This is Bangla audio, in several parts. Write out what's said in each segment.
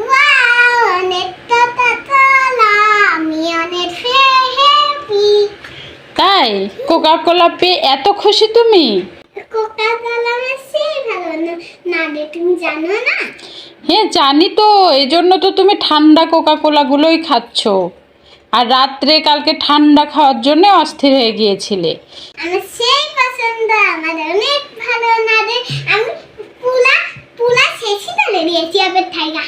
ওয়াও, অনেকটা কলা, আমি অনেক হ্যাপি। তাই কোকা কোলা পেয়ে এত খুশি তুমি? কোকা কোলা আমার সেই ভালো না রে, তুমি জানো না? হ্যাঁ জানি তো, এই জন্য তো তুমি ঠান্ডা কোকা কোলাগুলোই খাচ্ছ। আর রাত্রে কালকে ঠান্ডা খাওয়ার জন্য অস্থির হয়ে গিয়েছিলে। আমার সেই পছন্দ, আমার অনেক ভালো না রে। আমি পুলা পুলা শেষই তুলে দিয়েছি আবার থাইগা।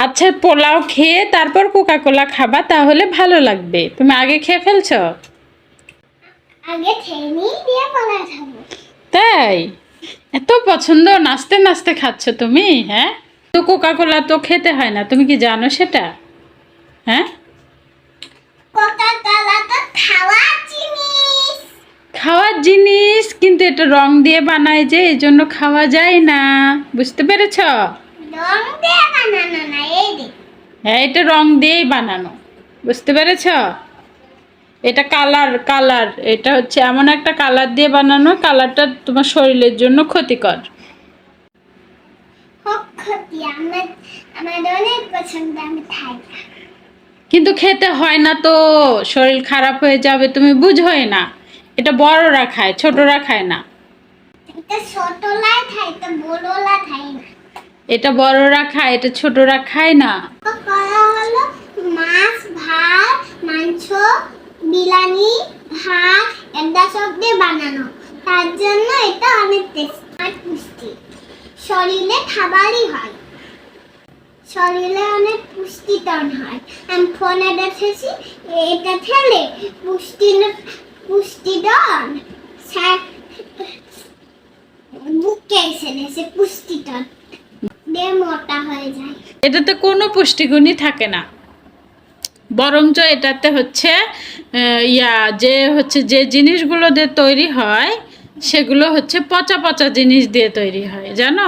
আচ্ছা পোলাও খেয়ে তারপর কোকা কোলা খাবা, তাহলে ভালো লাগবে। তুমি আগে খেয়ে ফেলছো? আগে খেয়ে নিই, দিয়ে পলা খাবো। তাই এত পছন্দ, নাচতে নাচতে খাচ্ছ তুমি? হ্যাঁ, তো কোকা কোলা তো খেতে হয় না, তুমি কি জানো সেটা? হ্যাঁ, কোকা কোলা তো খাওয়ার জিনিস। খাওয়ার জিনিস, কিন্তু এটা রং দিয়ে বানায় যে, এই জন্য খাওয়া যায় না। বুঝতে পেরেছ? রং দিয়ে বানানো না, এই দেখ। হ্যাঁ, এটা রং দিয়েই বানানো। বুঝতে পেরেছ? এটা কালার কালার, এটা হচ্ছে এমন একটা কালার দিয়ে বানানো, কালারটা তোমার শরীরের জন্য ক্ষতিকর। ক্ষতি আমার আমার অনেক পছন্দ, আমি খাই। কিন্তু খেতে হয় না তো, শরীর খারাপ হয়ে যাবে, তুমি বুঝোই না। এটা বড়রা খায়, ছোটরা খায় না। এটা ছোটলাই খাই, তো বড়লা খাই না। এটা বড়রা খায়, এটা ছোটরা খায় না। কলা হলো মাছ, ভাত, মাংস, বিরিয়ানি, ভাত, এটা সব দিয়ে বানানো। তার জন্য এটা অনেক টেস্টি আর পুষ্টি। শরীরে খাবারই হয়, শরীরে অনেক পুষ্টিকর হয়। আমি ফোনে দেখেছি এটা খেলে পুষ্টিকর বুকে এসে দেশে পুষ্টিকর দিয়ে মোটা হয়ে যায়। এটাতে কোনো পুষ্টিগুণই থাকে না, বরঞ্চ এটাতে হচ্ছে যে জিনিসগুলো দিয়ে তৈরি হয়, সেগুলো হচ্ছে পচা পচা জিনিস দিয়ে তৈরি হয়, জানো?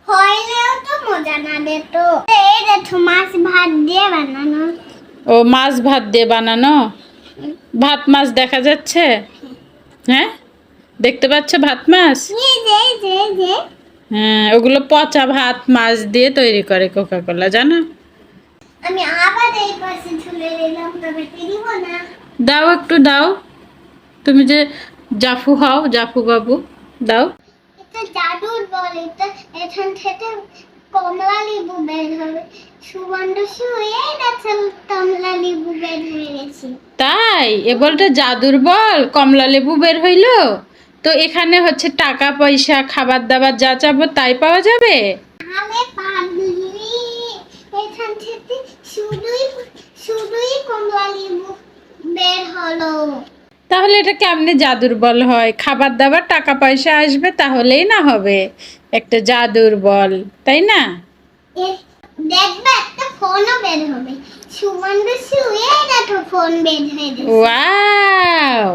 হইলেও তো মজা না দে তো। এই দেখো মাছ ভাত দিয়ে বানানো। ও মাছ ভাত দিয়ে বানানো? ভাত মাছ দেখা যাচ্ছে? হ্যাঁ, দেখতে পাচ্ছ ভাত মাছ? এই যে হ্যাঁ, ওগুলো পচা ভাত মাছ দিয়ে তৈরি করে কোকা কোলা, জানো? আমি আবার এই পাশে ঝুলে দিলাম, তবে দিব না। দাও, একটু দাও। তুমি যে জাফু হও, জাফু বাবু, দাও। এটা জাদুর বল, এটা এখান থেকে কমলা লেবু বের হবে। সুগন্ধ শুয়ে দেখো কমলা লেবু বের হয়ে গেছে। তাই এ বলটা জাদুর বল, কমলা লেবু বের হইলো? তো এখানে হচ্ছে টাকা পয়সা খাবার দাবার যা চাবো তাই পাওয়া যাবে? আমি পাগলি, এখান থেকে শুধুই শুধুই কমলা লেবু বের হলো। তাহলে এটা কেমনে জাদুর বল হয়? খাবার দাবার টাকা পয়সা আসবে, তাহলেই না হবে একটা জাদুর বল, তাই না? দেখবে একটা ফোনও বের হবে। সুগন্ধ শুয়ে দেখো ফোন বের হয়ে গেছে। ওয়াও,